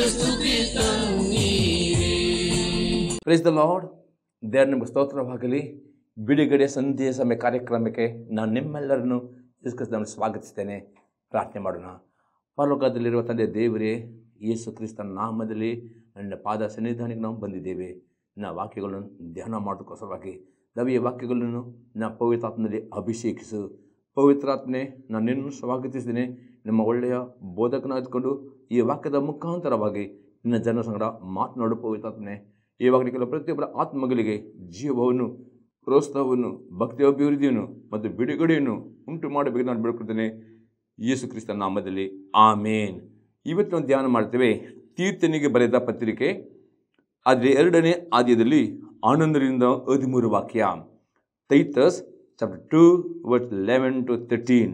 Praise the lord. ದೇವರ ನಿಮಗೆ ಸ್ತೋತ್ರವಾಗಲಿ. ಬಿಡುಗಡೆ ಸಂಧ್ಯೆ ಸಮಯ ಕಾರ್ಯಕ್ರಮಕ್ಕೆ ನಾನು ನಿಮ್ಮೆಲ್ಲರನ್ನು ನಾನು ಸ್ವಾಗತಿಸ್ತೇನೆ. ಪ್ರಾರ್ಥನೆ ಮಾಡೋಣ. ಪರಲೋಕದಲ್ಲಿರುವ ತಂದೆ ದೇವರೇ, ಯೇಸು ಕ್ರಿಸ್ತನ ನಾಮದಲ್ಲಿ ನನ್ನ ಪಾದ ಸನ್ನಿಧಾನಕ್ಕೆ ನಾವು ಬಂದಿದ್ದೇವೆ. ನನ್ನ ವಾಕ್ಯಗಳನ್ನು ಧ್ಯಾನ ಮಾಡೋದಕ್ಕೋಸ್ಕರವಾಗಿ ದವಿಯ ವಾಕ್ಯಗಳನ್ನು ನನ್ನ ಪವಿತ್ರಾತ್ಮನಲ್ಲಿ ಅಭಿಷೇಕಿಸು. ಪವಿತ್ರಾತ್ಮನೆ, ನಾನು ನಿನ್ನನ್ನು ಸ್ವಾಗತಿಸಿದ್ದೇನೆ. ನಮ್ಮ ಒಳ್ಳೆಯ ಬೋಧಕನಾಗಿದ್ದುಕೊಂಡು ಈ ವಾಕ್ಯದ ಮುಖಾಂತರವಾಗಿ ನಿನ್ನ ಜನ ಸಂಗಡ ಮಾತನಾಡು. ಪವಿತ್ರಾತ್ಮನೆ, ಈ ವಾಕ್ಯಗಳ ಪ್ರತಿಯೊಬ್ಬರ ಆತ್ಮಗಳಿಗೆ ಜೀವವನ್ನು, ಪ್ರೋತ್ಸಾಹವನ್ನು, ಭಕ್ತಿಯ ಅಭಿವೃದ್ಧಿಯನ್ನು ಮತ್ತು ಬಿಡುಗಡೆಯನ್ನು ಉಂಟು ಮಾಡಬೇಕು ನಾನು ಬೇಡ್ಕೊಳ್ತೇನೆ ಯೇಸು ಕ್ರಿಸ್ತನ ನಾಮದಲ್ಲಿ, ಆಮೇನ್. ಇವತ್ತು ನಾವು ಧ್ಯಾನ ಮಾಡ್ತೇವೆ ತೀರ್ಥನಿಗೆ ಬರೆದ ಪತ್ರಿಕೆ ಆದರೆ 2ನೇ ಅಧ್ಯಾಯದಲ್ಲಿ 11-13 ವಾಕ್ಯ. Titus chapter 2 verse 11-13.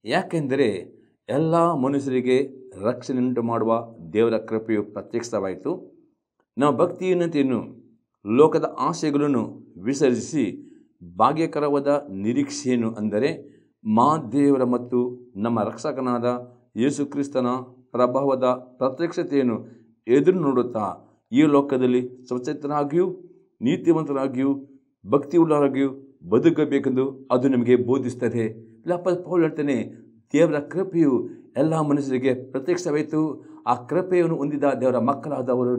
ಯಾಕೆಂದರೆ ಎಲ್ಲ ಮನುಷ್ಯರಿಗೆ ರಕ್ಷಣೆಯುಂಟು ಮಾಡುವ ದೇವರ ಕೃಪೆಯು ಪ್ರತ್ಯಕ್ಷವಾಯಿತು. ನಾವು ಭಕ್ತಿಹೀನತೆಯನ್ನು, ಲೋಕದ ಆಶೆಗಳನ್ನು ವಿಸರ್ಜಿಸಿ ಭಾಗ್ಯಕರವಾದ ನಿರೀಕ್ಷೆಯನ್ನು, ಅಂದರೆ ದೇವರ ಮತ್ತು ನಮ್ಮ ರಕ್ಷಕನಾದ ಯೇಸು ಕ್ರಿಸ್ತನ ಪ್ರಭಾವದ ಪ್ರತ್ಯಕ್ಷತೆಯನ್ನು ಎದುರು ನೋಡುತ್ತಾ ಈ ಲೋಕದಲ್ಲಿ ಸ್ವಚ್ಛತರಾಗಿಯೂ ನೀತಿವಂತರಾಗಿಯೂ ಭಕ್ತಿಯುಳ್ಳವರಾಗಿಯೂ ಬದುಕಬೇಕೆಂದು ಅದು ನಮಗೆ ಬೋಧಿಸ್ತದೆ. ಪೌಲ್ ಹೇಳ್ತಾನೆ, ದೇವರ ಕೃಪೆಯು ಎಲ್ಲ ಮನುಷ್ಯರಿಗೆ ಪ್ರತ್ಯಕ್ಷವಾಯಿತು. ಆ ಕೃಪೆಯನ್ನು ಹೊಂದಿದ ದೇವರ ಮಕ್ಕಳಾದವರು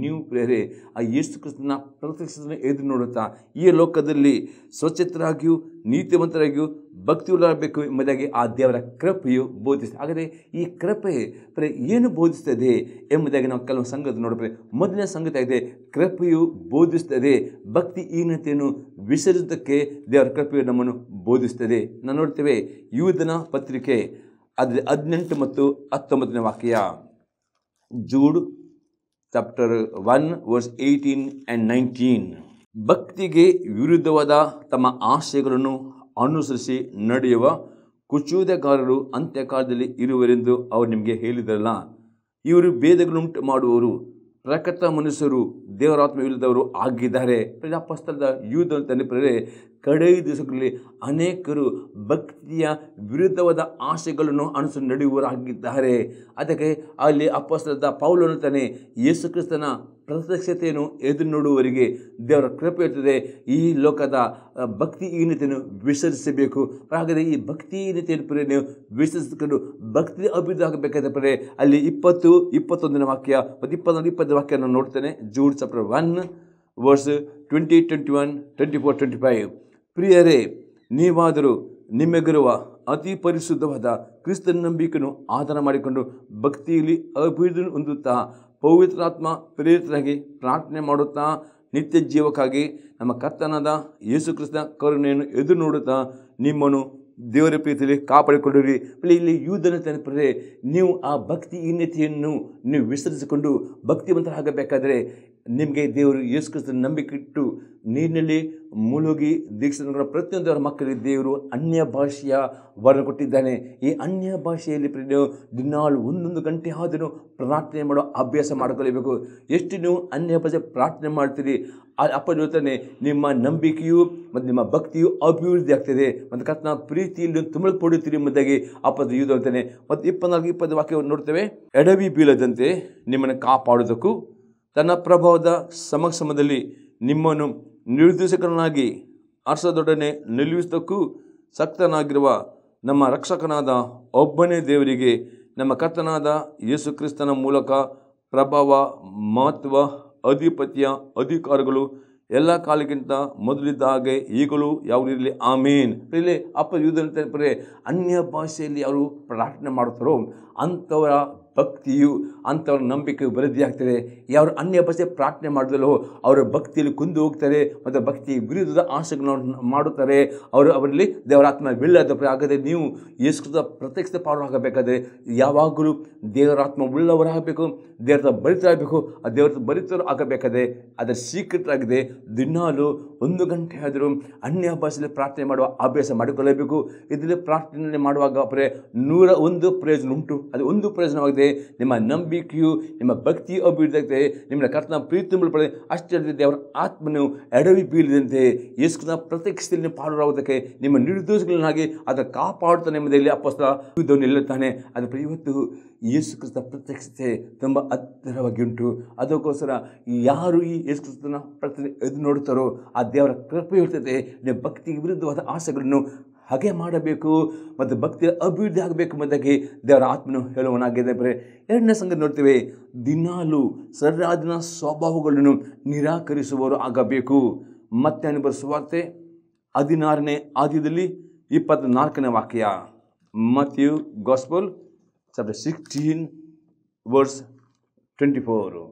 ನೀವು ಪ್ರೇರೆ ಆ ಯೇಸು ಕ್ರಿಸ್ತನ ಪ್ರತ್ಯಕ್ಷತೆಯನ್ನು ಎದುರು ನೋಡುತ್ತಾ ಈ ಲೋಕದಲ್ಲಿ ಸ್ವಚ್ಛತರಾಗಿಯೂ ನೀತಿವಂತರಾಗಿಯೂ ಭಕ್ತಿಯುಳ್ಳಬೇಕು ಎಂಬುದಾಗಿ ಆ ದೇವರ ಕೃಪೆಯು ಬೋಧಿಸ್ತದೆ. ಹಾಗಾದರೆ ಈ ಕೃಪೆ ಏನು ಬೋಧಿಸ್ತದೆ ಎಂಬುದಾಗಿ ನಾವು ಕೆಲವು ಸಂಗತಿ ನೋಡಬೇಕು. ಮೊದಲನೇ ಸಂಗತಿ ಆಗಿದೆ, ಕೃಪೆಯು ಬೋಧಿಸ್ತದೆ ಭಕ್ತಿಹೀನತೆಯನ್ನು ವಿಸರ್ಜಿಸೋದಕ್ಕೆ ದೇವರ ಕೃಪೆಯು ನಮ್ಮನ್ನು ಬೋಧಿಸ್ತದೆ. ನಾವು ನೋಡ್ತೇವೆ ಯೂದನ ಪತ್ರಿಕೆ ಅದರ 18 ಮತ್ತು 19ನೇ ವಾಕ್ಯ. Jude chapter 1 verse 18 and 19. ಭಕ್ತಿಗೆ ವಿರುದ್ಧವಾದ ತಮ್ಮ ಆಶಯಗಳನ್ನು ಅನುಸರಿಸಿ ನಡೆಯುವ ಕುಚುದಗಾರರು ಅಂತ್ಯಕಾಲದಲ್ಲಿ ಇರುವರೆಂದು ಅವರು ನಿಮಗೆ ಹೇಳಿದರಲ್ಲ. ಇವರು ಭೇದಗಳುಂಟು ಮಾಡುವವರು, ಪ್ರಕಟ ಮನುಷ್ಯರು, ದೇವರಾತ್ಮವಿಲ್ಲದವರು ಆಗಿದ್ದಾರೆ. ಅಪೊಸ್ತಲದ ಯೂದ ಅಂತಂದರೆ ಕಡೆ ದಿವಸಗಳಲ್ಲಿ ಅನೇಕರು ಭಕ್ತಿಯ ವಿರುದ್ಧವಾದ ಆಶೆಗಳನ್ನು ಅನುಸರಿಸಿ ನಡೆಯುವವರಾಗಿದ್ದಾರೆ. ಅದಕ್ಕೆ ಅಲ್ಲಿ ಅಪೊಸ್ತಲದ ಪೌಲನು ತಾನೆ ಯೇಸು ಕ್ರಿಸ್ತನ ಪ್ರತ್ಯಕ್ಷತೆಯನ್ನು ಎದುರು ನೋಡುವವರಿಗೆ ದೇವರ ಕೃಪೆ ಇರ್ತದೆ. ಈ ಲೋಕದ ಭಕ್ತಿಹೀನತೆಯನ್ನು ವಿಸರ್ಜಿಸಬೇಕು. ಹಾಗಾದರೆ ಈ ಭಕ್ತಿಹೀನತೆಯನ್ನು ನೀವು ವಿಸರ್ಜಿಸಿಕೊಂಡು ಭಕ್ತಿ ಅಭಿವೃದ್ಧಿ ಆಗಬೇಕಾದ್ರೆ ಅಲ್ಲಿ 20-21ನೇ ವಾಕ್ಯ ಮತ್ತು 20 ವಾಕ್ಯ ನಾನು ನೋಡ್ತೇನೆ. Jude chapter 1 verse 20, 21, 24, 25. ಪ್ರಿಯರೇ, ನೀವಾದರೂ ನಿಮಗಿರುವ ಅತಿ ಪರಿಶುದ್ಧವಾದ ಕ್ರಿಸ್ತನ ನಂಬಿಕೆಯನ್ನು ಆಧಾರ ಮಾಡಿಕೊಂಡು ಭಕ್ತಿಯಲ್ಲಿ ಅಭಿವೃದ್ಧಿ ಹೊಂದುತ್ತಾ ಪವಿತ್ರಾತ್ಮ ಪ್ರೇರಿತರಾಗಿ ಪ್ರಾರ್ಥನೆ ಮಾಡುತ್ತಾ ನಿತ್ಯ ಜೀವಕ್ಕಾಗಿ ನಮ್ಮ ಕರ್ತನಾದ ಯೇಸು ಕ್ರಿಸ್ತನ ಕರುಣೆಯನ್ನು ಎದುರು ನೋಡುತ್ತಾ ನಿಮ್ಮನ್ನು ದೇವರ ಪ್ರೀತಿಯಲ್ಲಿ ಕಾಪಾಡಿಕೊಳ್ಳಿರಿ. ಇಲ್ಲಿ ಯೂದನ ತನಪರೆ ನೀವು ಆ ಭಕ್ತಿಹೀನತೆಯನ್ನು ನೀವು ವಿಸರ್ಜಿಸಿಕೊಂಡು ಭಕ್ತಿವಂತರಾಗಬೇಕಾದರೆ ನಿಮಗೆ ದೇವರು ಯೇಸು ಕ್ರಿಸ್ತನ ನಂಬಿಕೆ ಇಟ್ಟು ನೀರಿನಲ್ಲಿ ಮುಳುಗಿ ದೀಕ್ಷೆ ಪ್ರತಿಯೊಂದರ ಮಕ್ಕಳಿಗೆ ದೇವರು ಅನ್ಯ ಭಾಷೆಯ ವರ ಕೊಟ್ಟಿದ್ದಾನೆ. ಈ ಅನ್ಯ ಭಾಷೆಯಲ್ಲಿ ನೀವು ದಿನಾಲು 1 ಗಂಟೆ ಆದರೂ ಪ್ರಾರ್ಥನೆ ಮಾಡೋ ಅಭ್ಯಾಸ ಮಾಡಿಕೊಳ್ಳಬೇಕು. ಎಷ್ಟು ನೀವು ಅನ್ಯ ಭಾಷೆ ಪ್ರಾರ್ಥನೆ ಮಾಡ್ತೀರಿ ಅಪ್ಪ ಹೇಳ್ತಾನೆ ನಿಮ್ಮ ನಂಬಿಕೆಯು ಮತ್ತು ನಿಮ್ಮ ಭಕ್ತಿಯು ಅಭಿವೃದ್ಧಿ ಆಗ್ತದೆ ಮತ್ತು ಕರ್ತನ ಪ್ರೀತಿಯಲ್ಲಿ ತುಂಬಲ್ಪಡುತ್ತೀರಿ ಎಂಬುದಾಗಿ ಅಪ್ಪದ ಯೂದ ಹೇಳ್ತಾನೆ. ಮತ್ತು 24-20 ವಾಕ್ಯವನ್ನು ನೋಡ್ತೇವೆ. ಎಡವಿ ಬೀಳದಂತೆ ನಿಮ್ಮನ್ನು ಕಾಪಾಡುವುದಕ್ಕೂ ತನ್ನ ಪ್ರಭಾವದ ಸಮಕ್ಷಮದಲ್ಲಿ ನಿಮ್ಮನ್ನು ನಿರ್ದೇಶಕರನ್ನಾಗಿ ಅರಸದೊಡನೆ ನಿಲ್ಲಿಸುವುದಕ್ಕೂ ಶಕ್ತನಾಗಿರುವ ನಮ್ಮ ರಕ್ಷಕನಾದ ಒಬ್ಬನೇ ದೇವರಿಗೆ ನಮ್ಮ ಕರ್ತನಾದ ಯೇಸು ಕ್ರಿಸ್ತನ ಮೂಲಕ ಪ್ರಭಾವ, ಮಹತ್ವ, ಅಧಿಪತ್ಯ, ಅಧಿಕಾರಗಳು ಎಲ್ಲ ಕಾಲಕ್ಕಿಂತ ಮೊದಲಿದ್ದ ಹಾಗೆ ಈಗಲೂ ಯಾವುದಿರಲಿ, ಆಮೇನ್. ಇಲ್ಲಿ ಅಪ್ಪ ಯೂದನ ಅನ್ಯ ಭಾಷೆಯಲ್ಲಿ ಅವರು ಪ್ರಾರ್ಥನೆ ಮಾಡುತ್ತಾರೋ ಅಂಥವರ ಭಕ್ತಿಯು, ಅಂಥವ್ರ ನಂಬಿಕೆ ವೃದ್ಧಿ ಆಗ್ತದೆ. ಯಾರು ಅನ್ಯ ಭಾಷೆ ಪ್ರಾರ್ಥನೆ ಮಾಡಿದಲ್ಲೋ ಅವರ ಭಕ್ತಿಯಲ್ಲಿ ಕುಂದು ಹೋಗ್ತಾರೆ ಮತ್ತು ಭಕ್ತಿ ವಿರುದ್ಧದ ಆಶೆಗಳನ್ನು ಮಾಡುತ್ತಾರೆ. ಅವರಲ್ಲಿ ದೇವರಾತ್ಮವಿಲ್ಲದ. ಹಾಗಾದರೆ ನೀವು ಯೇಸು ಪ್ರತ್ಯಕ್ಷ ಪಾಲುವಾಗಬೇಕಾದ್ರೆ ಯಾವಾಗಲೂ ದೇವರಾತ್ಮ ಉಳ್ಳವರಾಗಬೇಕು, ದೇವರ ಭರಿತರಾಗಬೇಕು. ಆ ದೇವರ ಭರಿತರು ಆಗಬೇಕಾದ್ರೆ ಅದರ ಸೀಕ್ರೆಟ್ ಆಗಿದೆ. ದಿನಾಲು 1 ಗಂಟೆ ಆದರೂ ಅನ್ಯ ಭಾಷೆಯಲ್ಲಿ ಪ್ರಾರ್ಥನೆ ಮಾಡುವ ಅಭ್ಯಾಸ ಮಾಡಿಕೊಳ್ಳಬೇಕು. ಇದರಲ್ಲಿ ಪ್ರಾರ್ಥನೆ ಮಾಡುವಾಗ 101 ಪ್ರಯೋಜನ ಉಂಟು. ಅದು ಒಂದು ಪ್ರಯೋಜನವಾಗಿದೆ. ಆಗ್ತದೆ, ನಿಮ್ಮ ನಂಬಿಕೆಯು ನಿಮ್ಮ ಭಕ್ತಿ ಅಭಿವೃದ್ಧಿ ಆಗ್ತದೆ, ನಿಮ್ಮ ಕರ್ತನ ಪ್ರೀತಿ ಪಡೆದ ಅಷ್ಟೇ ದೇವರ ಆತ್ಮನು ಎಡವಿ ಬೀಳದಂತೆ ಯೇಸುವಿನ ಪ್ರತ್ಯಕ್ಷತೆಯಲ್ಲಿ ಪಾಲುರಾಗುವುದಕ್ಕೆ ನಿಮ್ಮ ನಿರ್ದೋಷಗಳನ್ನಾಗಿ ಅದರ ಕಾಪಾಡುತ್ತಾನೆ ಎಂಬುದರಲ್ಲಿ ಅಪೊಸ್ತಲನು ನಿಲ್ಲುತ್ತಾನೆ. ಅದರ ಇವತ್ತು ಯೇಸು ಕ್ರಿಸ್ತ ಪ್ರತ್ಯಕ್ಷತೆ ತುಂಬ ಹತ್ತಿರವಾಗಿ ಉಂಟು. ಅದಕ್ಕೋಸ್ಕರ ಯಾರು ಈ ಯೇಸು ಕ್ರಿಸ್ತನ ಪ್ರತ್ಯಕ್ಷತೆ ಎದು ನೋಡುತ್ತಾರೋ ಆ ದೇವರ ಕೃಪೆ ಇರ್ತದೆ. ನಿಮ್ಮ ಭಕ್ತಿಗೆ ವಿರುದ್ಧವಾದ ಆಸೆಗಳನ್ನು ಹಾಗೆ ಮಾಡಬೇಕು ಮತ್ತು ಭಕ್ತಿಯ ಅಭಿವೃದ್ಧಿ ಆಗಬೇಕು ಎಂಬುದಾಗಿ ದೇವರ ಆತ್ಮನು ಹೇಳುವನಾಗಿದೆ. ಎರಡನೇ ಸಂಗತಿ ನೋಡ್ತೇವೆ, ದಿನಾಲು ಸರಿಯಾದ ಸ್ವಭಾವಗಳನ್ನು ನಿರಾಕರಿಸುವವರು ಆಗಬೇಕು. ಮತ್ತಾಯನ ಬರೆದ ಸುವಾರ್ತೆ 16ನೇ ಅಧ್ಯಾಯದಲ್ಲಿ 24ನೇ ವಾಕ್ಯ. ಮಥ್ಯೂ ಗಾಸ್ಪಲ್ ಚಾಪ್ಟರ್ 16 ವರ್ಸ್ 24.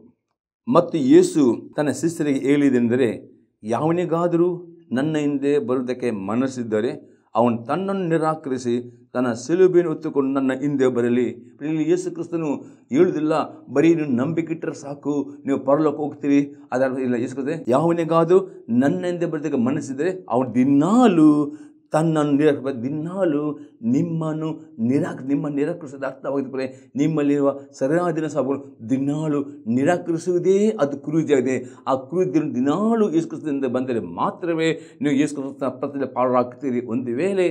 ಮತ್ತು ಯೇಸು ತನ್ನ ಶಿಷ್ಯರಿಗೆ ಹೇಳಿದೆಂದರೆ, ಯಾವನಿಗಾದರೂ ನನ್ನ ಹಿಂದೆ ಬರುವುದಕ್ಕೆ ಮನಸ್ಸಿದ್ದರೆ ಅವನು ತನ್ನನ್ನು ನಿರಾಕರಿಸಿ ತನ್ನ ಶಿಲುಬೆಯನ್ನು ಹೊತ್ತುಕೊಂಡು ನನ್ನ ಹಿಂದೆ ಬರಲಿ. ಇಲ್ಲಿ ಯೇಸು ಕ್ರಿಸ್ತನು ಹೇಳುವುದಿಲ್ಲ ಬರೀ ನೀವು ನಂಬಿಕೆ ಇಟ್ಟರೆ ಸಾಕು ನೀವು ಪರಲೋಕ ಹೋಗ್ತೀರಿ, ಅದರ ಇಲ್ಲ. ಯೇಸು ಕ್ರಿಸ್ತ ಯಾವನಿಗಾದರೂ ನನ್ನ ಹಿಂದೆ ಬರೋದಕ್ಕೆ ಮನಸ್ಸಿದ್ದರೆ ಅವನು ದಿನಾಲು ತನ್ನನ್ನು ದಿನಾಲು ನಿಮ್ಮ ನಿರಾಕರಿಸೋದು ಅರ್ಥವಾಗಿದೆ. ನಿಮ್ಮಲ್ಲಿರುವ ಸರಿಯಾದ ಸಾಬು ದಿನಾಲು ನಿರಾಕರಿಸುವುದೇ ಅದು ಕ್ರೂಜಿಯಾಗಿದೆ. ಆ ಕ್ರೂಜಿಯನ್ನು ದಿನಾಲು ಯೇಸು ಕ್ರಿಸ್ತದಿಂದ ಬಂದರೆ ಮಾತ್ರವೇ ನೀವು ಯೇಸು ಕ್ರಿಸ್ತನ ಪ್ರತಿಯಲ್ಲಿ ಪಾಲ್ಗೊಳ್ಳುತ್ತೀರಿ. ಒಂದು ವೇಳೆ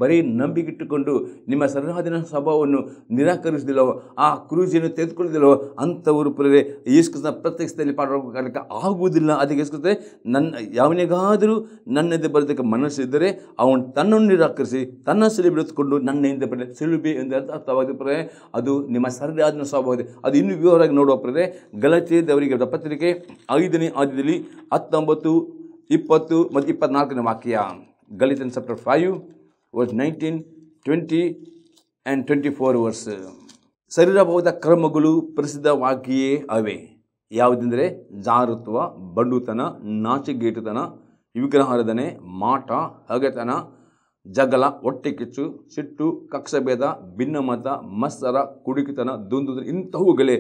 ಬರೀ ನಂಬಿಕಿಟ್ಟುಕೊಂಡು ನಿಮ್ಮ ಸರಿಯಾದ ಸ್ವಭಾವವನ್ನು ನಿರಾಕರಿಸುವುದಿಲ್ಲವೋ, ಆ ಕ್ರೂಜಿಯನ್ನು ತೆಗೆದುಕೊಳ್ಳುವುದಿಲ್ಲವೋ, ಅಂಥವರು ಪ್ರೇರೆ ಯೇಸು ಕ್ರಿಸ್ತನ ಪ್ರತ್ಯಕ್ಷತೆಯಲ್ಲಿ ಪಾಲ್ಗೊಳ್ಳಲಿಕ್ಕೆ ಆಗುವುದಿಲ್ಲ. ಅದಕ್ಕೆ ಯೇಸು ಕ್ರಿಸ್ತ ಯಾವನಿಗಾದರೂ ನನ್ನಿಂದ ಬರೋದಕ್ಕೆ ಮನಸ್ಸಿದ್ದರೆ ಅವನು ತನ್ನನ್ನು ನಿರಾಕರಿಸಿ ತನ್ನ ಶಿಲುಬೆ ಎತ್ತಿಕೊಂಡು ನನ್ನ ಹಿಂದೆ ಬರಲಿ. ಶಿಲುಬೆ ಎಂದು ಅರ್ಥವಾಗಿದೆ. ಅದು ನಿಮ್ಮ ಸರಿಯಾದ ಸ್ವಭಾವವಿದೆ. ಅದು ಇನ್ನೂ ವಿವರವಾಗಿ ನೋಡುವ ಪ್ರೇರೆ ಗಲಾತ್ಯದವರಿಗೆ ಪತ್ರಿಕೆ 5ನೇ ಅಧ್ಯಾಯದಲ್ಲಿ 19, 20 ಮತ್ತು 24ನೇ ವಾಕ್ಯ. ಗಲಾತ್ಯನ್ಸ್ ಚಾಪ್ಟರ್ 5 ವರ್ಸ್ 19, 20 and 24 ವರ್ಸ್. ಶರೀರಭಾವದ ಕರ್ಮಗಳು ಪ್ರಸಿದ್ಧವಾಗಿಯೇ ಅವೆ. ಯಾವುದೆಂದರೆ ಜಾರತ್ವ, ಬಂಡುತನ, ನಾಚಿಗೇಟುತನ, ವಿಗ್ರಹಾರಾಧನೆ, ಮಾಟ, ಹಗೆತನ, ಜಗಳ, ಹೊಟ್ಟೆ ಕಿಚ್ಚು, ಸಿಟ್ಟು, ಕಕ್ಷಭೇದ, ಭಿನ್ನಮತ, ಮತ್ಸರ, ಕುಡುಕಿತನ, ದುಂದುತನ, ಇಂಥವುಗಳೇ.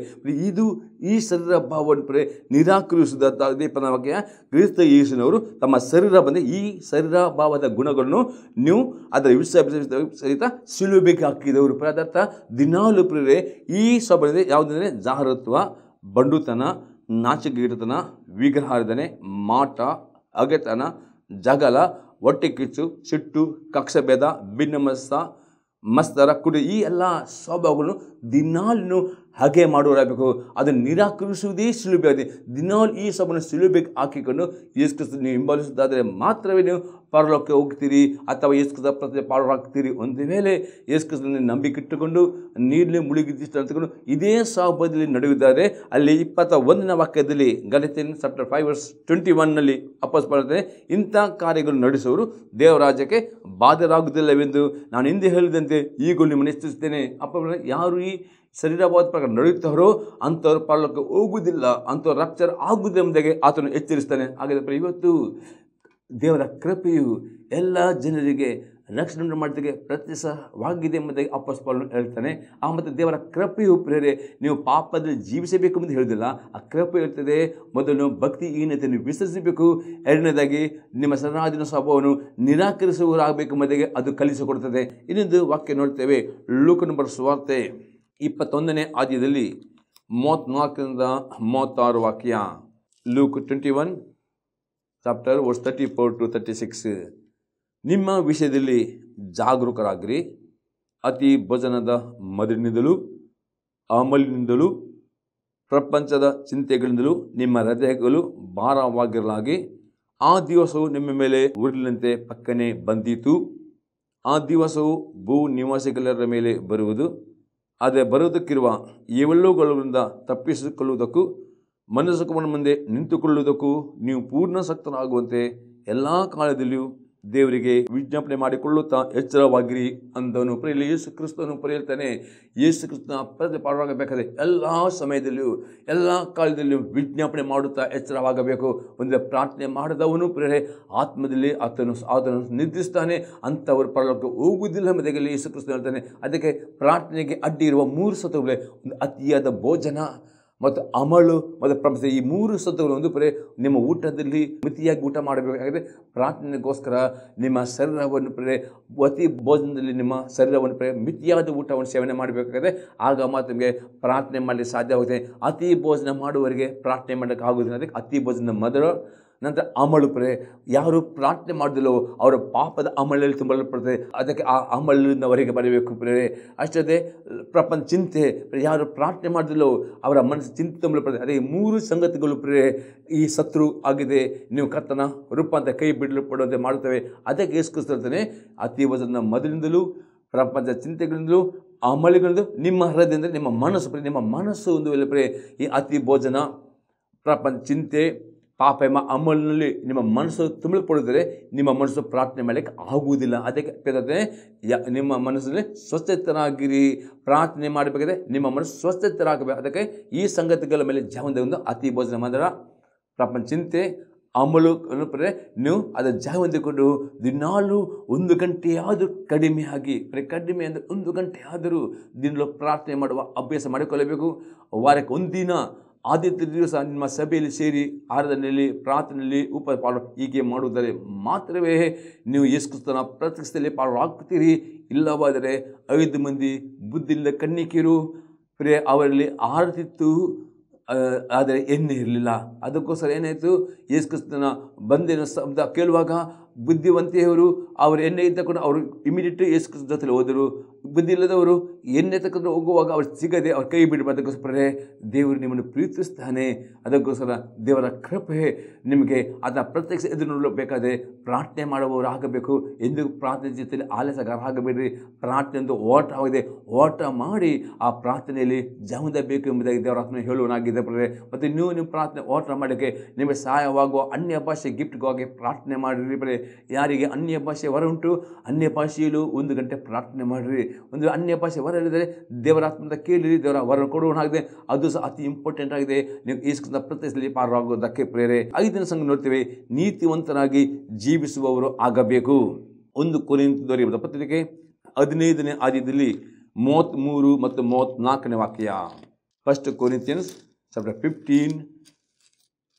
ಇದು ಈ ಶರೀರ ಭಾವವನ್ನು ನಿರಾಕರಿಸುವುದೇ ಪದವಾಗಿ ಕ್ರಿಸ್ತ ಯೇಸುವಿನವರು ತಮ್ಮ ಶರೀರ ಬಂದ ಈ ಶರೀರ ಭಾವದ ಗುಣಗಳನ್ನು ನೀವು ಅದರ ಸಹಿತ ಶಿಲುಬೆಗೆ ಹಾಕಿದವರು. ಅದರ್ಥ ದಿನಾಲು ಪ್ರೇರೆ ಈ ಸ್ವಭಾವ ಯಾವುದಂದರೆ ಜಾರತ್ವ, ಬಂಡುತನ, ನಾಚಿಕೆಗೆಟ್ಟತನ, ವಿಗ್ರಹಾರಾಧನೆ, ಮಾಟ, ಹಗೆತನ, ಜಗಳ, ಹೊಟ್ಟೆ ಕಿಚ್ಚು, ಸಿಟ್ಟು, ಕಕ್ಷಭೇದ, ಮತ್ಸರ, ಕುಡಿ, ಈ ಎಲ್ಲ ಸ್ವಭಾವಗಳನ್ನು ದಿನಾಲು ಹಾಗೆ ಮಾಡುವರಾಗಬೇಕು. ಅದನ್ನು ನಿರಾಕರಿಸುವುದೇ ಶಿಲುಬೆ ಆಗಿದೆ. ದಿನಾಲು ಈ ಸ್ವಭಾವವನ್ನು ಶಿಲುಬೆಗೆ ಹಾಕಿಕೊಂಡು ಯೇಸು ಕ್ರಿಸ್ತನ ನೀವು ಹಿಂಬಾಲಿಸುವುದಾದರೆ ಮಾತ್ರವೇ ನೀವು ಪರಲೋಕಕ್ಕೆ ಹೋಗ್ತೀರಿ ಅಥವಾ ಯೇಸು ಕ್ರಿಸ್ತ ಪ್ರತಿ ಪಾಲ್ಗೊಳ್ಳುತ್ತೀರಿ. ಒಂದು ವೇಳೆ ಯೇಸು ಕ್ರಿಸ್ತನ ನಂಬಿಕೆ ಇಟ್ಟುಕೊಂಡು ನೀರಿನಲ್ಲಿ ಮುಳುಗಿದಿಷ್ಟು ಅಂತಕೊಂಡು ಇದೇ ಸ್ವಭಾವದಲ್ಲಿ ನಡೆಯುವುದಾದರೆ ಅಲ್ಲಿ 21ನೇ ವಾಕ್ಯದಲ್ಲಿ ಗಲಾತ್ಯನ್ಸ್ ಚಾಪ್ಟರ್ 5 ವರ್ಸ್ 21ನಲ್ಲಿ ಅಪೊಸ್ತಲರು ಇಂಥ ಕಾರ್ಯಗಳು ನಡೆಸುವವರು ದೇವರಾಜ್ಯಕ್ಕೆ ಬಾಧ್ಯರಾಗುವುದಿಲ್ಲವೆಂದು ನಾನು ಹಿಂದೆ ಹೇಳಿದಂತೆ ಈಗಲೂ ನಿಮ್ಮನ್ನು ಎಚ್ಚರಿಸುತ್ತೇನೆ. ಯಾರು ಈ ಶರೀರವಾದ ಪ್ರಕಾರ ನಡೆಯುತ್ತಾರೋ ಅಂಥವ್ರು ಪರಲೋಕಕ್ಕೆ ಹೋಗುವುದಿಲ್ಲ, ಅಂಥವ್ರು ರಕ್ಷಣೆ ಆಗುವುದಿಲ್ಲ ಎಂಬುದಾಗಿ ಆತನು ಎಚ್ಚರಿಸ್ತಾನೆ. ಹಾಗಾದರೆ ಇವತ್ತು ದೇವರ ಕೃಪೆಯು ಎಲ್ಲ ಜನರಿಗೆ ರಕ್ಷಣೆ ಮಾಡೋದಕ್ಕೆ ಪ್ರತ್ಯಕ್ಷವಾಗಿದೆ ಎಂಬುದಾಗಿ ಅಪೊಸ್ತಲನು ಹೇಳ್ತಾನೆ. ಆ ಮತ್ತು ದೇವರ ಕೃಪೆಯು ಪ್ರೇರೆ ನೀವು ಪಾಪದಲ್ಲಿ ಜೀವಿಸಬೇಕು ಎಂದು ಹೇಳುವುದಿಲ್ಲ. ಆ ಕೃಪೆ ಇರ್ತದೆ. ಮೊದಲು ಭಕ್ತಿಹೀನತೆಯನ್ನು ವಿಸರ್ಜಿಸಬೇಕು. ಎರಡನೇದಾಗಿ ನಿಮ್ಮ ಸರಿಯಾದ ಸ್ವಭಾವವನ್ನು ನಿರಾಕರಿಸುವವರಾಗಬೇಕು ಎಂಬುದಾಗಿ ಅದು ಕಲಿಸಿಕೊಡ್ತದೆ. ಇನ್ನೊಂದು ವಾಕ್ಯ ನೋಡ್ತೇವೆ, ಲೂಕನ ಬರೆದ ಸುವಾರ್ತೆ 21ನೇ ಅಧ್ಯಾಯದಲ್ಲಿ 34ರಿಂದ 36 ವಾಕ್ಯ. Luke 21 chapter verse 34 to 36. ನಿಮ್ಮ ವಿಷಯದಲ್ಲಿ ಜಾಗರೂಕರಾಗಿರಿ. ಅತಿ ಭೋಜನದ ಮದಿನಿಂದಲೂ ಅಮಲಿನಿಂದಲೂ ಪ್ರಪಂಚದ ಚಿಂತೆಗಳಿಂದಲೂ ನಿಮ್ಮ ಹೃದಯಗಳು ಭಾರವಾಗಿರಲಾಗಿ ಆ ದಿವಸವು ನಿಮ್ಮ ಮೇಲೆ ಉರುಳಿನಂತೆ ಪಕ್ಕನೆ ಬಂದೀತು. ಆ ದಿವಸವು ಭೂ ನಿವಾಸಿಗಳೆಲ್ಲರ ಮೇಲೆ ಬರುವುದು. ಅದೇ ಬರುವುದಕ್ಕಿರುವ ಇವೆಲ್ಲವುಗಳಿಂದ ತಪ್ಪಿಸಿಕೊಳ್ಳುವುದಕ್ಕೂ ಮನುಷ್ಯನ ಮುಂದೆ ನಿಂತುಕೊಳ್ಳುವುದಕ್ಕೂ ನೀವು ಪೂರ್ಣ ಶಕ್ತರಾಗುವಂತೆ ಎಲ್ಲ ಕಾಲದಲ್ಲಿಯೂ ದೇವರಿಗೆ ವಿಜ್ಞಾಪನೆ ಮಾಡಿಕೊಳ್ಳುತ್ತಾ ಎಚ್ಚರವಾಗಿರಿ ಅಂದವನು. ಪ್ರಿಯಲ್ಲಿ ಯೇಸು ಕ್ರಿಸ್ತನು ಹೇಳ್ತಾನೆ, ಯೇಸು ಕ್ರಿಸ್ತನ ಪಾಲ್ಗೊಳ್ಳಬೇಕಾದ್ರೆ ಎಲ್ಲ ಸಮಯದಲ್ಲಿಯೂ ಎಲ್ಲ ಕಾಲದಲ್ಲಿಯೂ ವಿಜ್ಞಾಪನೆ ಮಾಡುತ್ತಾ ಎಚ್ಚರವಾಗಬೇಕು. ಒಂದು ಪ್ರಾರ್ಥನೆ ಮಾಡಿದವನು ಪ್ರೇರೆ ಆತ್ಮದಲ್ಲಿ ಆತನು ನಿದ್ರಿಸ್ತಾನೆ. ಅಂಥವರು ಪರಲೋಕಕ್ಕೆ ಹೋಗುವುದಿಲ್ಲ ಎಂಬುದಾಗಿ ಯೇಸು ಕ್ರಿಸ್ತನು ಹೇಳ್ತಾನೆ. ಅದಕ್ಕೆ ಪ್ರಾರ್ಥನೆಗೆ ಅಡ್ಡಿ ಇರುವ 3 ಸತ್ವಗಳೇ, ಒಂದು ಅತಿಯಾದ ಭೋಜನ, ಮತ್ತು ಅಮಲು ಮತ್ತು ಪ್ರಪಂಚ, ಈ ಮೂರು ಸತ್ವಗಳು ಒಂದು ಪರಿ ನಿಮ್ಮ ಊಟದಲ್ಲಿ ಮಿತಿಯಾಗಿ ಊಟ ಮಾಡಬೇಕಾಗಿದೆ. ಪ್ರಾರ್ಥನೆಗೋಸ್ಕರ ನಿಮ್ಮ ಶರೀರವನ್ನು ಪರಿ ಅತಿ ಭೋಜನದಲ್ಲಿ ನಿಮ್ಮ ಶರೀರವನ್ನು ಪರಿ ಮಿತಿಯಾದ ಊಟವನ್ನು ಸೇವನೆ ಮಾಡಬೇಕಾಗಿದೆ. ಆಗ ಮಾತ್ರ ನಿಮಗೆ ಪ್ರಾರ್ಥನೆ ಮಾಡಲಿಕ್ಕೆ ಸಾಧ್ಯವಾಗುತ್ತೆ. ಅತಿ ಭೋಜನ ಮಾಡುವವರಿಗೆ ಪ್ರಾರ್ಥನೆ ಮಾಡೋಕ್ಕೆ ಆಗೋದಿಲ್ಲ. ಅದಕ್ಕೆ ಅತಿ ಭೋಜನ ಮೊದಲು, ನಂತರ ಅಮಲು ಪರಿ ಯಾರು ಪ್ರಾರ್ಥನೆ ಮಾಡಿದಲ್ಲೋ ಅವರ ಪಾಪದ ಅಮಲಲ್ಲಿ ತುಂಬಲ್ಪಡ್ತದೆ. ಅದಕ್ಕೆ ಆ ಅಮಲಿಂದ ಹೊರಗೆ ಬರಬೇಕು ಪ್ರೇರೆ. ಅಷ್ಟೇ ಪ್ರಪಂಚ ಚಿಂತೆ, ಯಾರು ಪ್ರಾರ್ಥನೆ ಮಾಡಿದಲ್ಲೋ ಅವರ ಮನಸ್ಸು ಚಿಂತೆ ತುಂಬಲ್ಪಡ್ತದೆ. ಅದೇ ಮೂರು ಸಂಗತಿಗಳು ಪ್ರೇರೆ ಈ ಶತ್ರು ಆಗಿದೆ. ನೀವು ಕರ್ತನ ರೂಪ ಅಂತ ಕೈ ಬಿಡಲು ಪಡುವಂತೆ ಮಾಡುತ್ತವೆ. ಅದಕ್ಕೆ ಯೇಸುಕ್ರಿಸ್ತನೇ ಅತಿ ಭೋಜನ ಮೊದಲಿಂದಲೂ ಪ್ರಪಂಚ ಚಿಂತೆಗಳಿಂದಲೂ ಅಮಲಿಗಳಿಂದ ನಿಮ್ಮ ಹೃದಯದಿಂದ ನಿಮ್ಮ ಮನಸ್ಸು ಒಂದು ವೇಳೆ ಪ್ರೇರೆ ಈ ಅತಿ ಭೋಜನ, ಪ್ರಪಂಚ ಚಿಂತೆ, ಪಾಪ ಎಂಬ ಅಮಲಿನಲ್ಲಿ ನಿಮ್ಮ ಮನಸ್ಸು ತುಂಬಲ್ಪಡಿದರೆ ನಿಮ್ಮ ಮನಸ್ಸು ಪ್ರಾರ್ಥನೆ ಮಾಡಲಿಕ್ಕೆ ಆಗುವುದಿಲ್ಲ. ಅದಕ್ಕೆ ನಿಮ್ಮ ಮನಸ್ಸಲ್ಲಿ ಸ್ವಸ್ಥರಾಗಿರಿ. ಪ್ರಾರ್ಥನೆ ಮಾಡಬೇಕಾದ್ರೆ ನಿಮ್ಮ ಮನಸ್ಸು ಸ್ವಸ್ಥರಾಗಬೇಕು. ಅದಕ್ಕೆ ಈ ಸಂಗತಿಗಳ ಮೇಲೆ ಜಾವಂದೆ ಅತಿ ಭೋಜನ ಮಾತ್ರ, ಪ್ರಪಂಚ ಚಿಂತೆ, ಅಮಲು ಪಡೆ ನೀವು ಅದರ ಜಾಗ ಹೊಂದಿಕೊಂಡು ದಿನಾಲೂ 1 ಗಂಟೆಯಾದರೂ ಕಡಿಮೆ ಅಂದರೆ 1 ಗಂಟೆ ಆದರೂ ದಿನಲೂ ಪ್ರಾರ್ಥನೆ ಮಾಡುವ ಅಭ್ಯಾಸ ಮಾಡಿಕೊಳ್ಳಬೇಕು. ವಾರಕ್ಕೆ ಒಂದಿನ ಆದಿತ್ಯ ದಿವಸ ನಿಮ್ಮ ಸಭೆಯಲ್ಲಿ ಸೇರಿ ಆರಾಧನೆಯಲ್ಲಿ, ಪ್ರಾರ್ಥನೆಯಲ್ಲಿ ಪಾಲು ಹೀಗೆ ಮಾಡುವುದರೆ ಮಾತ್ರವೇ ನೀವು ಯೇಸುಕ್ರಿಸ್ತನ ಪ್ರತ್ಯಕ್ಷದಲ್ಲಿ ಪಾಲ್ಗೊಳ್ಳುತ್ತೀರಿ. ಇಲ್ಲವಾದರೆ 5 ಮಂದಿ ಬುದ್ಧಿಯಿಲ್ಲದ ಕನ್ನಿಕೆಯರು ಅವರಲ್ಲಿ ಆರತಿತ್ತು, ಆದರೆ ಎಣ್ಣೆ ಇರಲಿಲ್ಲ. ಅದಕ್ಕೋಸ್ಕರ ಏನಾಯಿತು, ಯೇಸುಕ್ರಿಸ್ತನ ಬಂದಿನ ಶಬ್ದ ಕೇಳುವಾಗ ಬುದ್ಧಿವಂತೆಯವರು ಅವರು ಎಣ್ಣೆ ತಗೊಂಡು ಅವರು ಇಮಿಡಿಯೇಟ್ ಯೇಸುಕ್ರಿಸ್ತನ ಜೊತೆಲಿ ಹೋದರು. ಬುದ್ಧಿ ಇಲ್ಲದವರು ಎಣ್ಣೆ ತಗೊಂಡು ಹೋಗುವಾಗ ಅವ್ರು ಸಿಗದೆ ಅವ್ರ ಕೈ ಬಿಡಬೇಕು. ಅದಕ್ಕೋಸ್ಕರ ದೇವರು ನಿಮ್ಮನ್ನು ಪ್ರೀತಿಸ್ತಾನೆ. ಅದಕ್ಕೋಸ್ಕರ ದೇವರ ಕೃಪೆ ನಿಮಗೆ ಅದನ್ನ ಪ್ರತ್ಯಕ್ಷ ಎದುರು ನೋಡಬೇಕಾದ್ರೆ ಪ್ರಾರ್ಥನೆ ಮಾಡುವವರು ಆಗಬೇಕು. ಎಂದು ಪ್ರಾರ್ಥನೆ ಜೊತೆಯಲ್ಲಿ ಆಲಸ್ಯಗಾರ ಆಗಬೇಡ್ರಿ. ಪ್ರಾರ್ಥನೆ ಒಂದು ಓಟವಾಗಿದೆ. ಓಟ ಮಾಡಿ ಆ ಪ್ರಾರ್ಥನೆಯಲ್ಲಿ ಜೀವನಬೇಕು ಎಂಬುದಾಗಿ ದೇವರ ಆತ್ಮ ಹೇಳುವನಾಗಿದೆ. ಮತ್ತು ನೀವು ಪ್ರಾರ್ಥನೆ ಓಟ ಮಾಡೋಕ್ಕೆ ನಿಮಗೆ ಸಹಾಯವಾಗುವ ಅನ್ಯ ಭಾಷೆ ಗಿಫ್ಟ್ಗಾಗಿ ಪ್ರಾರ್ಥನೆ ಮಾಡಿರಿ. ಯಾರಿಗೆ ಅನ್ಯ ಭಾಷೆ ವರ ಉಂಟು, ಅನ್ಯ ಭಾಷೆಯಲ್ಲೂ 1 ಗಂಟೆ ಪ್ರಾರ್ಥನೆ ಮಾಡಿರಿ. ಒಂದು ಅನ್ಯ ಭಾಷೆ ವರ ಹೇಳಿದರೆ ದೇವರಾತ್ಮದ ಕೇಳಿರಿ, ದೇವರ ವರ ಕೊಡುವನಾಗಿದೆ. ಅದು ಸಹ ಅತಿ ಇಂಪಾರ್ಟೆಂಟ್ ಆಗಿದೆ. ನೀವು ಯೇಸುಕ್ರಿಸ್ತನ ಪ್ರತ್ಯಕ್ಷದಲ್ಲಿ ಪಾಲ್ಗೊಳ್ಳುವುದಕ್ಕೆ ಪ್ರೇರೆ. 5ನೇ ಸಂಘ ನೋಡ್ತೇವೆ, ನೀತಿವಂತನಾಗಿ ಜೀವಿಸುವವರು ಆಗಬೇಕು. 1 ಕೊರಿಂಥದವರಿಗೆ ಪತ್ರಿಕೆ 15ನೇ ಅಧ್ಯಾಯದಲ್ಲಿ 33 ಮತ್ತು 34ನೇ ವಾಕ್ಯ. 1 Corinthians chapter 15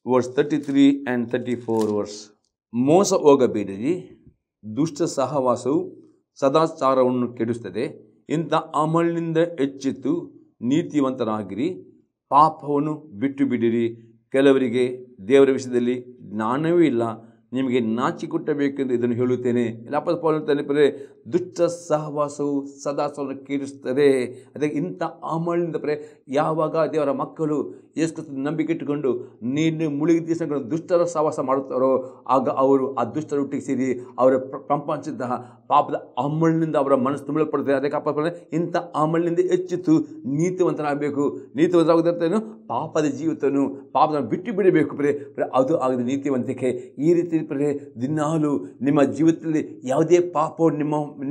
verse 33 and 34 verse. ಮೋಸ ಹೋಗಬೇಡಿರಿ, ದುಷ್ಟ ಸಹವಾಸವು ಸದಾಚಾರವನ್ನು ಕೆಡಿಸುತ್ತದೆ. ಇಂಥ ಅಮಲಿನಿಂದ ಎಚ್ಚೆತ್ತು ನೀತಿವಂತರಾಗಿರಿ, ಪಾಪವನ್ನು ಬಿಟ್ಟು ಬಿಡಿರಿ. ಕೆಲವರಿಗೆ ದೇವರ ವಿಷಯದಲ್ಲಿ ಜ್ಞಾನವೇ ಇಲ್ಲ, ನಿಮಗೆ ನಾಚಿಕೊಟ್ಟಬೇಕೆಂದು ಇದನ್ನು ಹೇಳುತ್ತೇನೆ. ಅಪೊಸ್ತಲ ಪೌಲನು ಹೇಳ್ತಾನೆ, ದುಷ್ಟ ಸಹವಾಸವು ಸದಾಚಾರವನ್ನು ಕೆಡಿಸುತ್ತದೆ. ಅದಕ್ಕೆ ಇಂಥ ಅಮಲಿನಿಂದ ಯಾವಾಗ ದೇವರ ಮಕ್ಕಳು ಯೇಸುಕ್ರಿಸ್ತನ ನಂಬಿಕೆ ಇಟ್ಟುಕೊಂಡು ನೀನು ಮುಳುಗಿದ ದುಷ್ಟರ ಸಹವಾಸ ಮಾಡುತ್ತಾರೋ ಆಗ ಅವರು ಆ ದುಷ್ಟರ ಒಟ್ಟಿಗೆ ಸೇರಿ ಅವರ ಪ್ರಪಂಚದ ಪಾಪದ ಅಮಲಿನಿಂದ ಅವರ ಮನಸ್ಸು ತುಂಬಲ್ಪಡುತ್ತದೆ. ಅದಕ್ಕೆ ಅಪೊಸ್ತಲ ಇಂಥ ಅಮಲಿನಿಂದ ಎಚ್ಚೆತ್ತು ನೀತಿವಂತರಾಗಬೇಕು. ನೀತಿವಂತರಾಗುವುದಂತೇನು, ಪಾಪದ ಜೀವಿತವನ್ನು ಪಾಪವನ್ನು ಬಿಟ್ಟು ಬಿಡಬೇಕು. ಅದು ಆಗದ ನೀತಿವಂತಿಕೆ. ಈ ರೀತಿ ದಿನಾಲು ನಿಮ್ಮ ಜೀವಿತದಲ್ಲಿ ಯಾವುದೇ ಪಾಪವು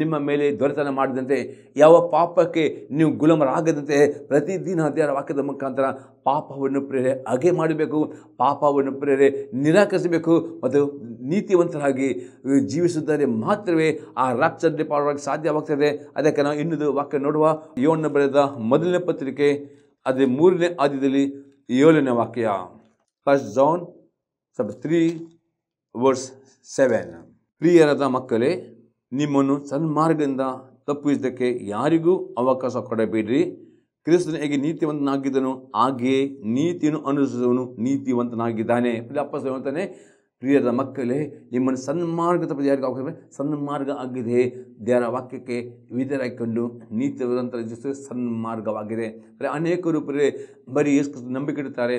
ನಿಮ್ಮ ಮೇಲೆ ದೊರೆತನ ಮಾಡಿದಂತೆ, ಯಾವ ಪಾಪಕ್ಕೆ ನೀವು ಗುಲಾಮರಾಗದಂತೆ ಪ್ರತಿದಿನ ದೇವರ ವಾಕ್ಯದ ಮುಖಾಂತರ ಪಾಪವನ್ನು ಅಗೆ ಮಾಡಬೇಕು, ಪಾಪವನ್ನು ನಿರಾಕರಿಸಬೇಕು ಮತ್ತು ನೀತಿವಂತರಾಗಿ ಜೀವಿಸುತ್ತಾರೆ. ಮಾತ್ರವೇ ಆ ರಕ್ಷಣೆ ಪಾಲವಾಗಿ ಸಾಧ್ಯವಾಗ್ತದೆ. ಅದಕ್ಕೆ ನಾವು ಇನ್ನೊಂದು ವಾಕ್ಯ ನೋಡುವ. ಯೋಹನ ಬರೆದ ಮೊದಲನೇ ಪತ್ರಿಕೆ ಅದೇ 3ನೇ ಅಧ್ಯಾಯದಲ್ಲಿ 7ನೇ ವಾಕ್ಯ. 1 John chapter 3 verse 7. ಪ್ರಿಯರಾದ ಮಕ್ಕಳೇ, ನಿಮ್ಮನ್ನು ಸನ್ಮಾರ್ಗದಿಂದ ತಪ್ಪಿಸೋದಕ್ಕೆ ಯಾರಿಗೂ ಅವಕಾಶ ಕೊಡಬೇಡ್ರಿ. ಕ್ರಿಸ್ತನು ಹೇಗೆ ನೀತಿವಂತನಾಗಿದ್ದನು ಹಾಗೆಯೇ ನೀತಿಯನ್ನು ಅನುಸರಿಸುವವನು ನೀತಿವಂತನಾಗಿದ್ದಾನೆ. ಅಪೊಸ್ತಲನು ಹೇಳ್ತಾನೆ, ಪ್ರಿಯರ ಮಕ್ಕಳೇ, ನಿಮ್ಮನ್ನು ಸನ್ಮಾರ್ಗ ತಪ್ಪಿದ ಯಾರಿಗೂ ಅವಕಾಶ, ಸನ್ಮಾರ್ಗ ಆಗಿದೆ. ದೇವರ ವಾಕ್ಯಕ್ಕೆ ವಿಧೇಯರಾಗಿಕೊಂಡು ನೀತಿವಂತರ ಸನ್ಮಾರ್ಗವಾಗಿದೆ. ಅನೇಕರು ಬರೀ ಯೇಸುಕ್ರಿಸ್ತನ ನಂಬಿಕೆ ಇಡುತ್ತಾರೆ,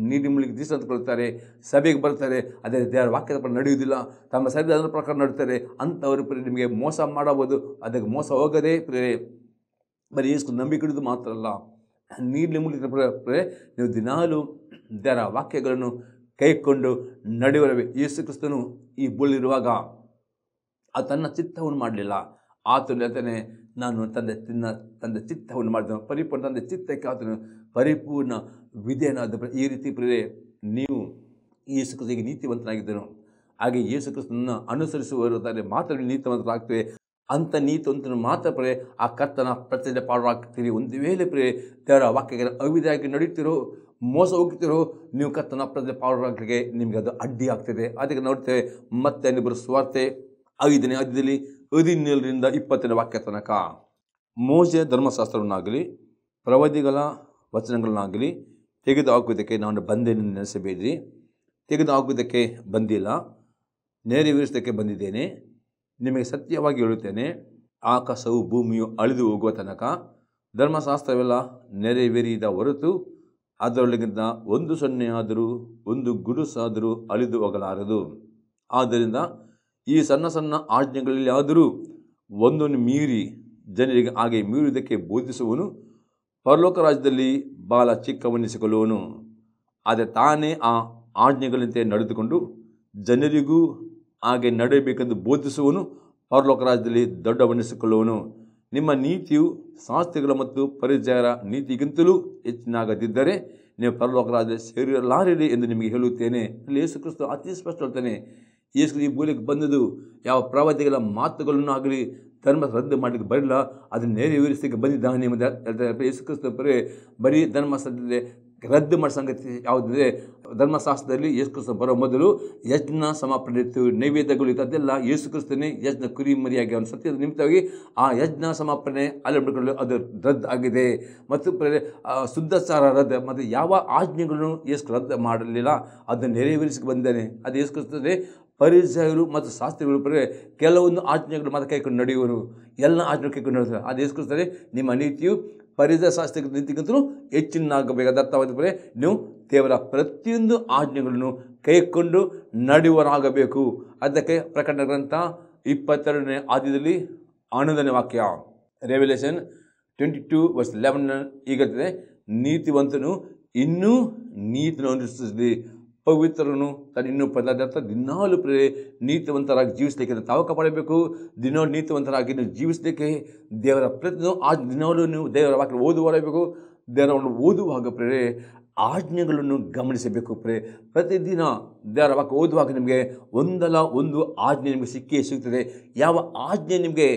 ನೀತಿ ಮುಳುಗಿ ದಿವಸ ಅಂದುಕೊಳ್ತಾರೆ, ಸಭೆಗೆ ಬರ್ತಾರೆ, ಅದೇ ದೇವರ ವಾಕ್ಯದ ಪ್ರಕಾರ ನಡೆಯುವುದಿಲ್ಲ, ತಮ್ಮ ಶರೀರದ ಪ್ರಕಾರ ನಡುತ್ತಾರೆ. ಅಂಥವರು ನಿಮಗೆ ಮೋಸ ಮಾಡಬಹುದು. ಅದಕ್ಕೆ ಮೋಸ ಹೋಗದೆ ಬರೀ ಯೇಸುಕ್ರಿಸ್ತನ ನಂಬಿಕೆ ಇಡುವುದು ಮಾತ್ರ ಅಲ್ಲ, ನೀಲಿ ಮುಳುಗಿ ನೀವು ದಿನಾಲು ದೇವರ ವಾಕ್ಯಗಳನ್ನು ಕೈಕೊಂಡು ನಡೆಯುವವರೇ. ಯೇಸುಕ್ರಿಸ್ತನು ಈ ಭೂಮಿಯಲ್ಲಿರುವಾಗ ತನ್ನ ಚಿತ್ತವನ್ನು ಮಾಡಲಿಲ್ಲ. ಆತನು ಹೇಳ್ತಾನೆ, ನಾನು ತಂದೆ ಚಿತ್ತವನ್ನು ಮಾಡಿದನು, ಪರಿಪೂರ್ಣ ತಂದೆ ಚಿತ್ತಕ್ಕೆ ಆತನು ಪರಿಪೂರ್ಣ ವಿಧೇಯನಾದ. ಈ ರೀತಿ ನೀವು ಯೇಸುಕ್ರಿಸ್ತನಿಗೆ ನೀತಿವಂತನಾಗಿದ್ದನು. ಹಾಗೆ ಯೇಸುಕ್ರಿಸ್ತನನ್ನು ಅನುಸರಿಸುವವರಾದರೆ ಮಾತ್ರ ನೀತಿವಂತರಾಗ್ತೇವೆ. ಅಂಥ ನೀತಿವಂತನು ಮಾತ್ರ ಆ ಕರ್ತನ ಪ್ರತ್ಯಕ್ಷ ಪಾಲ್ಗೊಳ್ಳುತ್ತೀರಿ. ಒಂದು ವೇಳೆ ದೇವರ ವಾಕ್ಯಕ್ಕೆ ಅವಿಧೇಯರಾಗಿ ನಡೆಯುತ್ತೀರೋ, ಮೋಸ ಹೋಗ್ತಿರೋ ನೀವು ಕರ್ತನ ಪ್ರಜೆ ಪಾಲುಗಾರರಿಗೆ ನಿಮಗೆ ಅದು ಅಡ್ಡಿ ಆಗ್ತಿದೆ. ಅದಕ್ಕೆ ನೋಡ್ತೇವೆ ಮತ್ತೆ ಇನ್ನೊಬ್ಬರು ಸುವಾರ್ತೆ 5ನೇ ಅಧ್ಯಾಯದಲ್ಲಿ 17ರಿಂದ 20ನೇ ವಾಕ್ಯ ತನಕ. ಮೋಶೆಯ ಧರ್ಮಶಾಸ್ತ್ರವನ್ನಾಗಲಿ ಪ್ರವಾದಿಗಳ ವಚನಗಳನ್ನಾಗಲಿ ತೆಗೆದುಹಾಕುವುದಕ್ಕೆ ನಾನು ಬಂದೇನೆ ನೆನೆಸಬೇಡಿ. ತೆಗೆದುಹಾಕುವುದಕ್ಕೆ ಬಂದಿಲ್ಲ, ನೆರವೇರಿಸೋದಕ್ಕೆ ಬಂದಿದ್ದೇನೆ. ನಿಮಗೆ ಸತ್ಯವಾಗಿ ಹೇಳುತ್ತೇನೆ, ಆಕಾಶವು ಭೂಮಿಯು ಅಳಿದು ಹೋಗುವ ತನಕ ಧರ್ಮಶಾಸ್ತ್ರವೆಲ್ಲ ನೆರವೇರಿದ ಹೊರತು ಅದರೊಳಗಿಂದ ಒಂದು ಸೊನ್ನೆಯಾದರೂ ಒಂದು ಗುಡುಸಾದರೂ ಅಳಿದು ಹೋಗಲಾರದು. ಆದ್ದರಿಂದ ಈ ಸಣ್ಣ ಸಣ್ಣ ಆಜ್ಞೆಗಳಲ್ಲಿ ಆದರೂ ಒಂದನ್ನು ಮೀರಿ ಜನರಿಗೆ ಹಾಗೆ ಮೀರುವುದಕ್ಕೆ ಬೋಧಿಸುವನು ಪರಲೋಕ ರಾಜ್ಯದಲ್ಲಿ ಬಹಳ ಚಿಕ್ಕವನ್ನಿಸಿಕೊಳ್ಳುವನು. ಆದರೆ ತಾನೇ ಆ ಆಜ್ಞೆಗಳಂತೆ ನಡೆದುಕೊಂಡು ಜನರಿಗೂ ಹಾಗೆ ನಡೆಯಬೇಕೆಂದು ಬೋಧಿಸುವನು ಪರಲೋಕ ರಾಜ್ಯದಲ್ಲಿ ದೊಡ್ಡವನ್ನಿಸಿಕೊಳ್ಳುವನು. ನಿಮ್ಮ ನೀತಿಯು ಶಾಸ್ತ್ರಿಗಳ ಮತ್ತು ಪರಿಚಯರ ನೀತಿಗಿಂತಲೂ ಹೆಚ್ಚಿನಾಗದಿದ್ದರೆ ನೀವು ಪರಲೋಕ ರಾಜ್ಯದಲ್ಲಿ ಸೇರಿರಲಾರಿರಿ ಎಂದು ನಿಮಗೆ ಹೇಳುತ್ತೇನೆ. ಇಲ್ಲಿ ಯೇಸು ಕ್ರಿಸ್ತ ಅತಿ ಸ್ಪಷ್ಟ ಹೇಳ್ತಾನೆ. ಯೇಸು ಈ ಭೂಮಿಗೆ ಬಂದದು ಯಾವ ಪ್ರವಾದಿಗಳ ಮಾತುಗಳನ್ನು ಆಗಲಿ ಧರ್ಮ ರದ್ದು ಮಾಡಲಿಕ್ಕೆ ಬರಲಿಲ್ಲ, ಅದನ್ನು ನೆರವೇರಿಸಲಿಕ್ಕೆ ಬಂದಿದ್ದಾನೆ ಎಂಬುದು ಹೇಳ್ತಾರೆ. ಯೇಸು ಕ್ರಿಸ್ತ ಬರೀ ಧರ್ಮಶಾಸ್ತ್ರದಲ್ಲಿ ರದ್ದು ಮಾಡೋ ಸಂಗತಿ ಯಾವುದಿದೆ? ಧರ್ಮಶಾಸ್ತ್ರದಲ್ಲಿ ಯೇಸು ಕ್ರಿಸ್ತ ಬರೋ ಮೊದಲು ಯಜ್ಞ ಸಮಾಪನೆ ಇತ್ತು, ನೈವೇದ್ಯಗಳು ಇತ್ತು. ಅದೆಲ್ಲ ಯೇಸು ಕ್ರಿಸ್ತನೇ ಯಜ್ಞ ಕುರಿ ಮರಿಯಾಗಿ ಅವನು ಸತ್ಯದ ನಿಮಿತ್ತವಾಗಿ ಆ ಯಜ್ಞ ಸಮಾಪನೆ ಅಲ್ಲಬಿಡ್ಕೊಳ್ಳಲು ಅದು ರದ್ದು ಆಗಿದೆ. ಮತ್ತು ಶುದ್ಧಚಾರ ರದ್ದು ಮತ್ತು ಯಾವ ಆಜ್ಞೆಗಳನ್ನು ಯೇಸು ರದ್ದು ಮಾಡಲಿಲ್ಲ, ಅದನ್ನು ನೆರವೇರಿಸಿಗೆ ಬಂದಾನೆ. ಅದು ಯೇಸು ಕ್ರಿಸ್ತನೇ ಪರಿಸರು ಮತ್ತು ಶಾಸ್ತ್ರಿಗಳು ಕೆಲವೊಂದು ಆಜ್ಞೆಗಳು ಮಾತ್ರ ಕೈಕೊಂಡು ನಡೆಯುವರು, ಎಲ್ಲ ಆಜ್ಞೆ ಕೈಕೊಂಡು ನಡೆಯುತ್ತಾರೆ. ಅದು ಯೇಸು ಕ್ರಿಸ್ತನೇ ನಿಮ್ಮ ನೀತಿಯು ಪರಿಸರ ಶಾಸ್ತ್ರಿಗಳ ನೀತಿಗಿಂತಲೂ ಹೆಚ್ಚಿನಾಗಬೇಕಾದ ಅರ್ಥವಾದ ನೀವು ದೇವರ ಪ್ರತಿಯೊಂದು ಆಜ್ಞೆಗಳನ್ನು ಕೈಕೊಂಡು ನಡೆಯುವರಾಗಬೇಕು. ಅದಕ್ಕೆ ಪ್ರಕಟಣೆ ಗ್ರಂಥ 22ನೇ ಅಧ್ಯಾಯದಲ್ಲಿ 11ನೇ ವಾಕ್ಯ, ರೆವಲ್ಯೂಷನ್ 22:11 ಹೀಗಿರ್ತದೆ, ನೀತಿವಂತನು ಇನ್ನೂ ನೀತಿಯನ್ನು ಅನುಸರಿಸಲಿ, ಪವಿತ್ರನು ತನ್ನ ಇನ್ನೂ ಪದಾರ್ಥ ದಿನಾಲು ನೀತಿವಂತರಾಗಿ ಜೀವಿಸಲಿಕ್ಕೆ ತಾವು ಕಾಪಾಡಬೇಕು. ದಿನಾಲು ನೀತಿವಂತರಾಗಿ ನೀವು ಜೀವಿಸಲಿಕ್ಕೆ ದೇವರ ಪ್ರತಿದಿನ ದಿನಾಲು ನೀವು ದೇವರ ವಾಕ್ಯ ಓದುವರಬೇಕು. ದೇವರನ್ನು ಓದುವಾಗ ಆಜ್ಞೆಗಳನ್ನು ಗಮನಿಸಬೇಕು. ಪ್ರತಿದಿನ ದೇವರ ವಾಕ್ಯ ಓದುವಾಗ ನಿಮಗೆ ಒಂದಲ್ಲ ಒಂದು ಆಜ್ಞೆ ನಿಮಗೆ ಸಿಗ್ತದೆ. ಯಾವ ಆಜ್ಞೆ ನಿಮಗೆ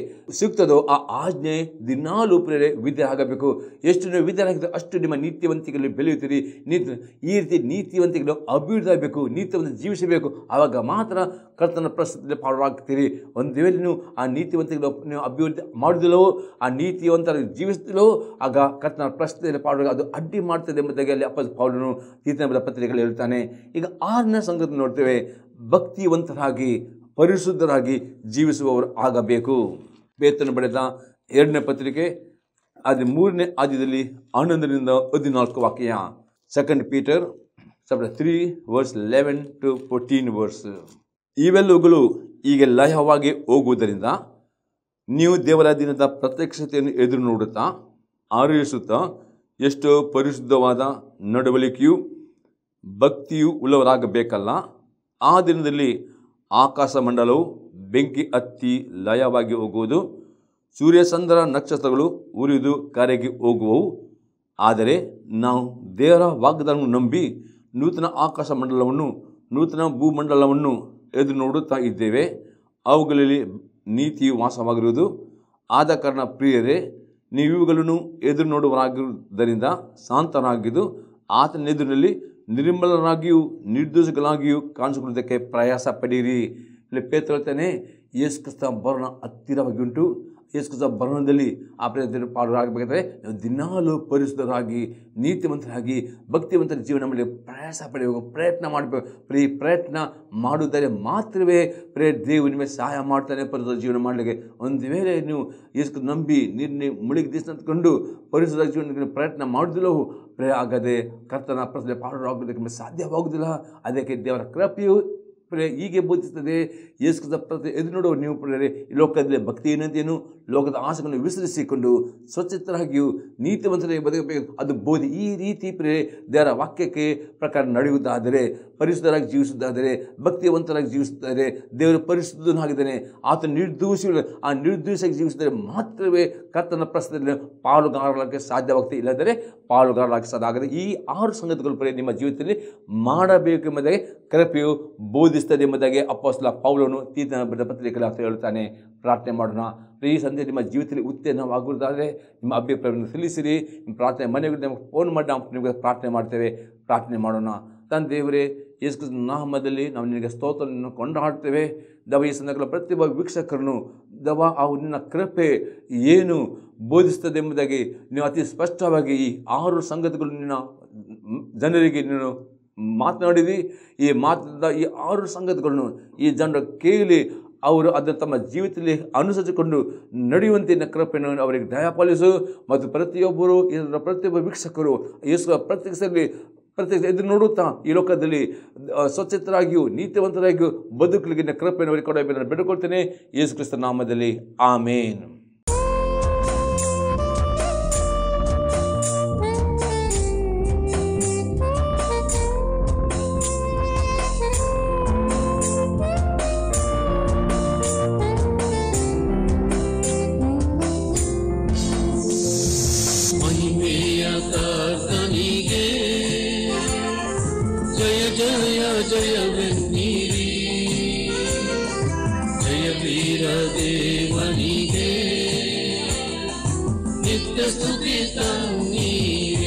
ಸಿಗ್ತದೋ ಆ ಆಜ್ಞೆ ದಿನಾಲು ವಿದ್ಯೆ ಆಗಬೇಕು. ಎಷ್ಟು ನೀವು ವಿದ್ಯೆಯಾಗಿದೆ ಅಷ್ಟು ನಿಮ್ಮ ನೀತಿವಂತಿಕೆಯಲ್ಲಿ ಬೆಳೆಯುತ್ತೀರಿ. ಈ ರೀತಿ ನೀತಿವಂತಿಕೆಗಳು ಅಭಿವೃದ್ಧಿ ಆಗಬೇಕು, ನೀತಿವಂತ ಜೀವಿಸಬೇಕು. ಆವಾಗ ಮಾತ್ರ ಕರ್ತನ ಪ್ರಸ್ತುತದಲ್ಲಿ ಪಾಲ್ಗೊಳ್ತೀರಿ. ಒಂದು ವೇಳೆ ನೀವು ಆ ನೀತಿವಂತಿಕೆಗಳು ನೀವು ಅಭಿವೃದ್ಧಿ ಮಾಡುವುದಿಲ್ಲವೋ, ಆ ನೀತಿವಂತರ ಜೀವಿಸುತ್ತಿಲ್ಲವೋ, ಆಗ ಕರ್ತನ ಪ್ರಸ್ತುತದಲ್ಲಿ ಪಾಲ್ಗೊಳ್ಳ ಅದು ಅಡ್ಡಿ ಮಾಡ್ತದೆ ಎಂಬುದಾಗಿ ಅಲ್ಲಿ ಪೌಲನು ತೀತನ ಪತ್ರಿಕೆಗಳು ಹೇಳ್ತಾನೆ. ಈಗ 6ನೇ ಸಂಗತಿ ನೋಡ್ತೇವೆ, ಭಕ್ತಿವಂತರಾಗಿ ಪರಿಶುದ್ಧರಾಗಿ ಜೀವಿಸುವವರು ಆಗಬೇಕು. ಪೇತ್ರನು ಬರೆದ 2ನೇ ಪತ್ರಿಕೆ 3ನೇ ಅಧ್ಯಾಯದಲ್ಲಿ 11ರಿಂದ 14 ವಾಕ್ಯ. 2 Peter 3:11-14. ಇವೆಲ್ಲವುಗಳು ಈಗ ಲಯವಾಗಿ ಹೋಗುವುದರಿಂದ ನೀವು ದೇವರ ದಿನದ ಪ್ರತ್ಯಕ್ಷತೆಯನ್ನು ಎದುರು ನೋಡುತ್ತಾ ಆರೈಸುತ್ತಾ ಎಷ್ಟೋ ಪರಿಶುದ್ಧವಾದ ನಡವಳಿಕೆಯು ಭಕ್ತಿಯು ಉಳ್ಳವರಾಗಬೇಕಲ್ಲ. ಆ ದಿನದಲ್ಲಿ ಆಕಾಶ ಮಂಡಲವು ಬೆಂಕಿ ಹತ್ತಿ ಲಯವಾಗಿ ಹೋಗುವುದು, ಸೂರ್ಯಚಂದ್ರ ನಕ್ಷತ್ರಗಳು ಉರಿದು ಕರಗಿ ಹೋಗುವವು. ಆದರೆ ನಾವು ದೇವರ ವಾಗ್ದಾನವನ್ನು ನಂಬಿ ನೂತನ ಆಕಾಶ ಮಂಡಲವನ್ನು ನೂತನ ಭೂಮಂಡಲವನ್ನು ಎದುರು ನೋಡುತ್ತಾ ಇದ್ದೇವೆ. ಅವುಗಳಲ್ಲಿ ನೀತಿಯು ವಾಸವಾಗಿರುವುದು. ಆದ ಕಾರಣ ಪ್ರಿಯರೇ, ನೀವು ಇವುಗಳನ್ನು ಎದುರು ನೋಡುವರಾಗಿರುವುದರಿಂದ ಶಾಂತರಾಗಿದ್ದು ಆತನ ಎದುರಿನಲ್ಲಿ ನಿರ್ಮಲರಾಗಿಯೂ ನಿರ್ದೋಷಗಳಾಗಿಯೂ ಕಾಣಿಸಿಕೊಳ್ಳುವುದಕ್ಕೆ ಪ್ರಯಾಸ ಪಡೀರಿ. ಇಲ್ಲಿ ಪೇತ್ರ ಹೇಳ್ತಾನೆ, ಯೇಸು ಕ್ರಿಸ್ತ ಬರೋಣ ಹತ್ತಿರವಾಗಿ ಉಂಟು. ಯೇಸು ಕ್ರಿಸ್ತ ಬರೋಣದಲ್ಲಿ ಆ ಪಾಲ್ಗೊಳ್ಳಬೇಕಾದ್ರೆ ದಿನಾಲು ಪರಿಶುದ್ಧರಾಗಿ ನೀತಿವಂತರಾಗಿ ಭಕ್ತಿವಂತರ ಜೀವನ ಮಾಡಿ ಪ್ರಯಾಸ ಪಡೆಯಬೇಕು, ಪ್ರಯತ್ನ ಮಾಡಬೇಕು. ಪ್ರಯತ್ನ ಮಾಡುವುದರೆ ಮಾತ್ರವೇ ದೇವರು ನಿಮಗೆ ಸಹಾಯ ಮಾಡ್ತಾನೆ ಪರಿಶುದ್ಧ ಜೀವನ ಮಾಡಲಿಕ್ಕೆ. ಒಂದು ವೇಳೆ ನೀವು ಯೇಸು ನಂಬಿ ನೀರು ಮುಳುಗಿ ದಿವಸ ಅಂದ್ಕೊಂಡು ಪರಿಶುದ್ಧ ಜೀವನ ಪ್ರಯತ್ನ ಮಾಡುವುದಿಲ್ಲವೋ ಆಗದೆ ಕರ್ತನ ಪ್ರಶ್ನೆ ಪಾಲ್ಗೊಳ್ಳೋದಕ್ಕೆ ಸಾಧ್ಯವಾಗುವುದಿಲ್ಲ. ಅದಕ್ಕೆ ದೇವರ ಕೃಪೆಯು ಹೀಗೆ ಬೋಧಿಸುತ್ತದೆ. ಯೇಸು ಕ್ರಿಸ್ತ ಪ್ರತಿ ಎದುರು ನೋಡುವ ನೀವು ಈ ಲೋಕದಲ್ಲಿ ಭಕ್ತಿ ಏನಂತೇನು ಲೋಕದ ಆಸೆಗಳನ್ನು ವಿಸರಿಸಿಕೊಂಡು ಸ್ವಚ್ಛತರಾಗಿಯೂ ನೀತಿವಂತರಾಗಿ ಬದುಕಬೇಕು. ಅದು ಬೋಧಿ. ಈ ರೀತಿ ದೇವರ ವಾಕ್ಯಕ್ಕೆ ಪ್ರಕಾರ ನಡೆಯುವುದಾದರೆ, ಪರಿಶುದ್ಧರಾಗಿ ಜೀವಿಸುವುದಾದರೆ, ಭಕ್ತಿವಂತರಾಗಿ ಜೀವಿಸುತ್ತಾರೆ, ದೇವರು ಪರಿಶುದ್ಧನಾಗಿದ್ದಾನೆ, ಆತ ನಿರ್ದೋಷಿಗಳು. ಆ ನಿರ್ದೋಷಿಯಾಗಿ ಜೀವಿಸಿದರೆ ಮಾತ್ರವೇ ಕರ್ತನ ಪ್ರಶ್ನೆಯಲ್ಲಿ ಪಾಲುಗಾರರಾಗಕ್ಕೆ ಸಾಧ್ಯವಾಗ್ತದೆ. ಇಲ್ಲದರೆ ಪಾಲುಗಾರರಾಗಿ ಸಾಧ್ಯ. ಈ 6 ಸಂಗತಿಗಳು ನಿಮ್ಮ ಜೀವಿತದಲ್ಲಿ ಮಾಡಬೇಕೆಂಬುದಾಗಿ ಕೃಪೆಯು ಬೋಧಿಸಿ ಬೋಧಿಸ್ತದೆ ಎಂಬುದಾಗಿ ಅಪೊಸ್ತಲ ಪೌಲನು ತೀತನ ಬರೆದ ಪತ್ರಿಕೆಯಲ್ಲಿ ಹೇಳುತ್ತಾನೆ. ಪ್ರಾರ್ಥನೆ ಮಾಡೋಣ. ಈ ಸಂಧ್ಯೆ ನಿಮ್ಮ ಜೀವಿತದಲ್ಲಿ ಉತ್ತೇಜನವಾಗುವುದಾದರೆ ನಿಮ್ಮ ಅಭಿಪ್ರಾಯವನ್ನು ತಿಳಿಸಿರಿ. ನಿಮ್ಮ ಪ್ರಾರ್ಥನೆ ಮನೆಗೆ ನಮಗೆ ಫೋನ್ ಮಾಡಿ ನಾವು ನಿಮಗೆ ಪ್ರಾರ್ಥನೆ ಮಾಡ್ತೇವೆ. ಪ್ರಾರ್ಥನೆ ಮಾಡೋಣ. ತಂದೆ ದೇವರೇ, ಯೇಸು ಕ್ರಿಸ್ತನ ನಾಮದಲ್ಲಿ ನಾವು ನಿನಗೆ ಸ್ತೋತ್ರವನ್ನು ಕೊಂಡಾಡ್ತೇವೆ. ದವ ಈ ಸಂದರ್ಭಗಳ ಪ್ರತಿಯೊಬ್ಬ ವೀಕ್ಷಕರನ್ನು ದವ ಅವು ನಿನ್ನ ಕೃಪೆ ಏನು ಬೋಧಿಸ್ತದೆ ಎಂಬುದಾಗಿ ನೀವು ಅತಿ ಸ್ಪಷ್ಟವಾಗಿ ಈ 6 ಸಂಗತಿಗಳು ನಿನ್ನ ಜನರಿಗೆ ನೀನು ಮಾತನಾಡಿದಿ. ಈ ಮಾತನಾಡಿದ ಈ 6 ಸಂಗತಿಗಳನ್ನು ಈ ಜನರು ಕೇಳಿ ಅವರು ಅದನ್ನು ತಮ್ಮ ಜೀವಿತದಲ್ಲಿ ಅನುಸರಿಸಿಕೊಂಡು ನಡೆಯುವಂತೆ ನಿನ್ನ ಕೃಪೆಯನ್ನು ಅವರಿಗೆ ದಯಪಾಲಿಸು. ಮತ್ತು ಪ್ರತಿಯೊಬ್ಬರು ಇದರ ಪ್ರತಿಯೊಬ್ಬ ವೀಕ್ಷಕರು ಯೇಸುವ ಪ್ರತ್ಯೇಕ ಎದುರು ನೋಡುತ್ತಾ ಈ ಲೋಕದಲ್ಲಿ ಸ್ವಚ್ಛತರಾಗಿಯೂ ನೀತಿವಂತರಾಗಿಯೂ ಬದುಕಲಿಗೆ ಕೃಪೆಯನ್ನು ಅವರಿಗೆ ಕೊಡ ಬೇಡಿಕೊಳ್ತೇನೆ ಯೇಸು ಕ್ರಿಸ್ತನ ನಾಮದಲ್ಲಿ. ಆಮೇನ್. ಜಯವೆನ್ನಿರಿ, ಜಯ ವೀರ ದೇವನಿಗೆ ನಿತ್ಯ ಸ್ತುತಿ ತನ್ನಿರಿ.